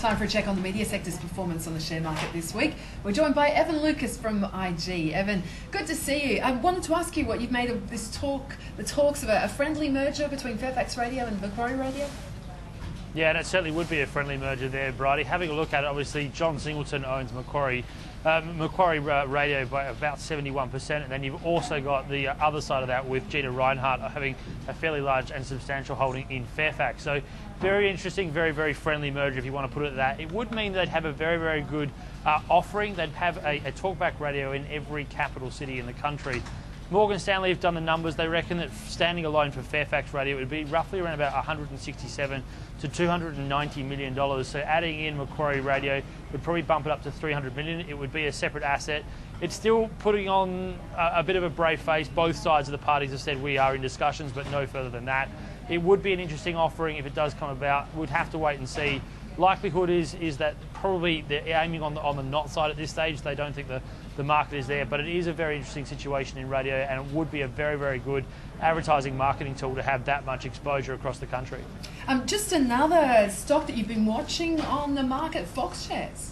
Time for a check on the media sector's performance on the share market this week. We're joined by Evan Lucas from IG. Evan, good to see you. I wanted to ask you what you've made of this the talks of a friendly merger between Fairfax Radio and Macquarie Radio. Yeah, and it certainly would be a friendly merger there, Bridie. Having a look at it, obviously, John Singleton owns Macquarie Radio by about 71%, and then you've also got the other side of that with Gina Reinhardt having a fairly large and substantial holding in Fairfax. So very interesting, very, very friendly merger, if you want to put it that. It would mean they'd have a very, very good offering. They'd have a talkback radio in every capital city in the country. Morgan Stanley have done the numbers. They reckon that standing alone for Fairfax Radio would be roughly around about $167 to $290 million. So adding in Macquarie Radio would probably bump it up to $300 million. It would be a separate asset. It's still putting on a bit of a brave face. Both sides of the parties have said we are in discussions, but no further than that. It would be an interesting offering if it does come about. We'd have to wait and see. Likelihood is that probably they're aiming on the not side at this stage. They don't think the market is there, but it is a very interesting situation in radio, and it would be a very, very good advertising marketing tool to have that much exposure across the country. Just another stock that you've been watching on the market, Fox shares.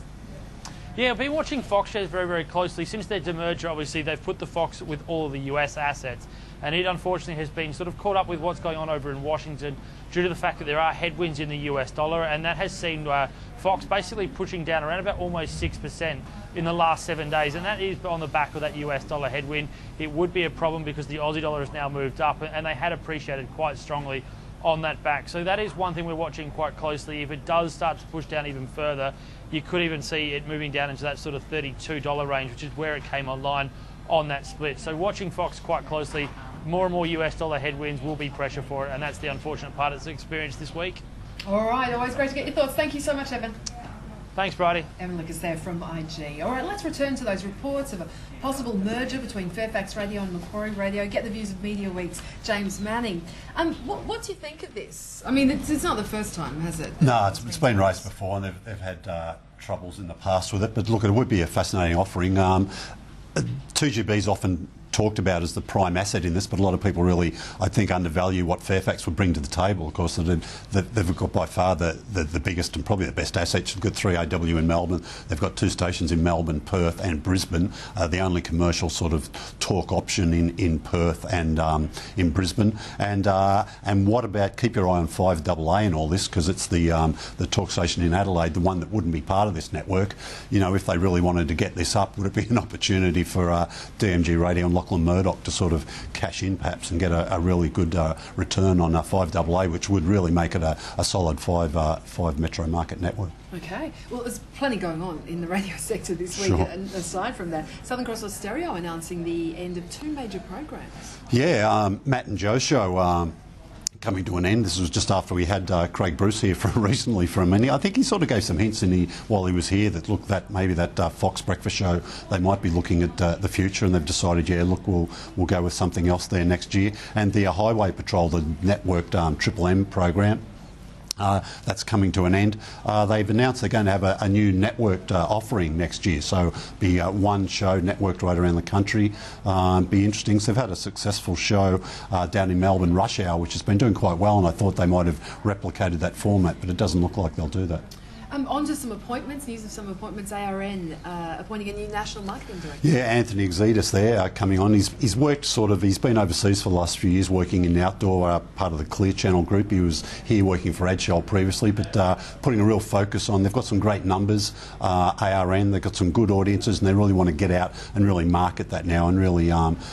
Yeah, I've been watching Fox shares very, very closely. Since their demerger, obviously, they've put the Fox with all of the US assets, and it unfortunately has been sort of caught up with what's going on over in Washington due to the fact that there are headwinds in the US dollar, and that has seen Fox basically pushing down around about almost 6% in the last 7 days, and that is on the back of that US dollar headwind. It would be a problem because the Aussie dollar has now moved up, and they had appreciated quite strongly on that back. So that is one thing we're watching quite closely. If it does start to push down even further, you could even see it moving down into that sort of $32 range, which is where it came online on that split. So watching Fox quite closely. More and more US dollar headwinds will be pressure for it, and that's the unfortunate part it's experienced this week. All right, always great to get your thoughts. Thank you so much, Evan. Thanks, Bridie. Evan Lucas there from IG. All right, let's return to those reports of a possible merger between Fairfax Radio and Macquarie Radio. Get the views of Mediaweek's James Manning. What do you think of this? I mean, it's not the first time, has it? No, it's been raised before, and they've had troubles in the past with it. But look, it would be a fascinating offering. 2GB's often talked about as the prime asset in this, but a lot of people really, I think, undervalue what Fairfax would bring to the table. Of course, they've got by far the biggest and probably the best assets. They've got 3AW in Melbourne. They've got 2 stations in Melbourne, Perth and Brisbane. The only commercial sort of talk option in Perth and in Brisbane. And what about, keep your eye on 5AA in all this, because it's the talk station in Adelaide, the one that wouldn't be part of this network. You know, if they really wanted to get this up, would it be an opportunity for DMG Radio and Lachlan Murdoch to sort of cash in perhaps and get a really good return on 5AA, which would really make it a solid 5 metro market network. Okay, well, there's plenty going on in the radio sector this week. Sure. And aside from that, Southern Cross Stereo announcing the end of 2 major programs. Yeah, Matt and Joe's show coming to an end. This was just after we had Craig Bruce here recently for a minute. I think he sort of gave some hints while he was here that, look, that maybe that Fox breakfast show, they might be looking at the future, and they've decided, yeah, look, we'll go with something else there next year. And the Highway Patrol, the networked Triple M program, that's coming to an end. They've announced they're going to have a new networked offering next year, so be one show networked right around the country. Be interesting. So they've had a successful show down in Melbourne, Rush Hour, which has been doing quite well, and I thought they might have replicated that format, but it doesn't look like they'll do that. On to some appointments, news of some appointments. ARN appointing a new national marketing director. Yeah, Anthony Exidis there coming on. He's worked he's been overseas for the last few years working in the outdoor part of the Clear Channel group. He was here working for Adshell previously, but putting a real focus on, they've got some great numbers, ARN, they've got some good audiences, and they really want to get out and really market that now and really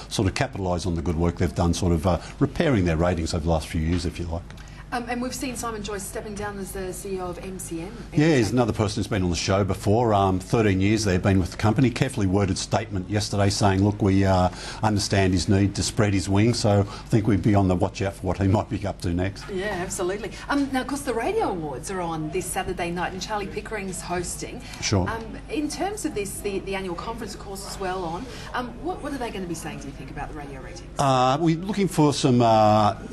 sort of capitalise on the good work they've done, sort of repairing their ratings over the last few years, if you like. And we've seen Simon Joyce stepping down as the CEO of MCM. Yeah, he's another person who's been on the show before. 13 years they've been with the company. Carefully worded statement yesterday saying, look, we understand his need to spread his wings, so I think we'd be on the watch out for what he might be up to next. Yeah, absolutely. Now, of course, the Radio Awards are on this Saturday night, and Charlie Pickering's hosting. Sure. In terms of this, the annual conference, of course, as well on, what are they going to be saying, do you think, about the radio ratings? We're looking for some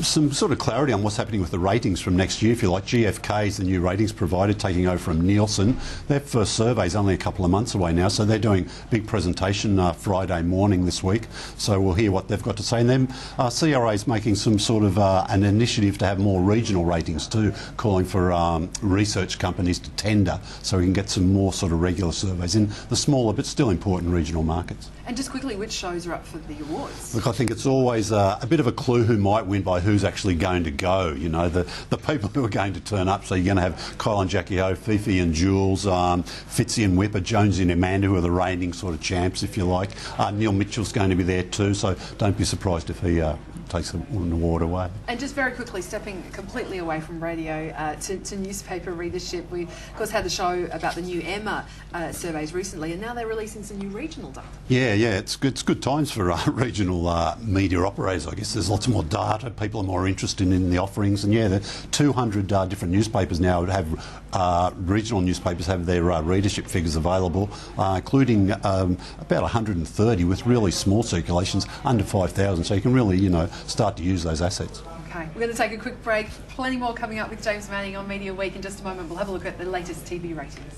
sort of clarity on what's happening with the ratings from next year, if you like. GfK is the new ratings provider taking over from Nielsen. Their first survey is only a couple of months away now, so they're doing a big presentation Friday morning this week. So we'll hear what they've got to say. And then CRA is making some sort of an initiative to have more regional ratings too, calling for research companies to tender so we can get some more sort of regular surveys in the smaller but still important regional markets. And just quickly, which shows are up for the awards? Look, I think it's always a bit of a clue who might win by who's actually going to go. You know, the people who are going to turn up. So you're going to have Kyle and Jackie Ho, Fifi and Jules, Fitzy and Whipper, Jonesy and Amanda, who are the reigning sort of champs, if you like. Neil Mitchell's going to be there too, so don't be surprised if he takes an award away. And just very quickly, stepping completely away from radio to newspaper readership, we of course had the show about the new Emma surveys recently, and now they're releasing some new regional data. Yeah, it's good times for regional media operators. I guess there's lots more data, people are more interested in the offerings, and yeah, the 200 different newspapers now have regional newspapers have their readership figures available, including about 130 with really small circulations under 5,000. So you can really, start to use those assets. Okay, we're going to take a quick break. Plenty more coming up with James Manning on Media Week. In just a moment, we'll have a look at the latest TV ratings.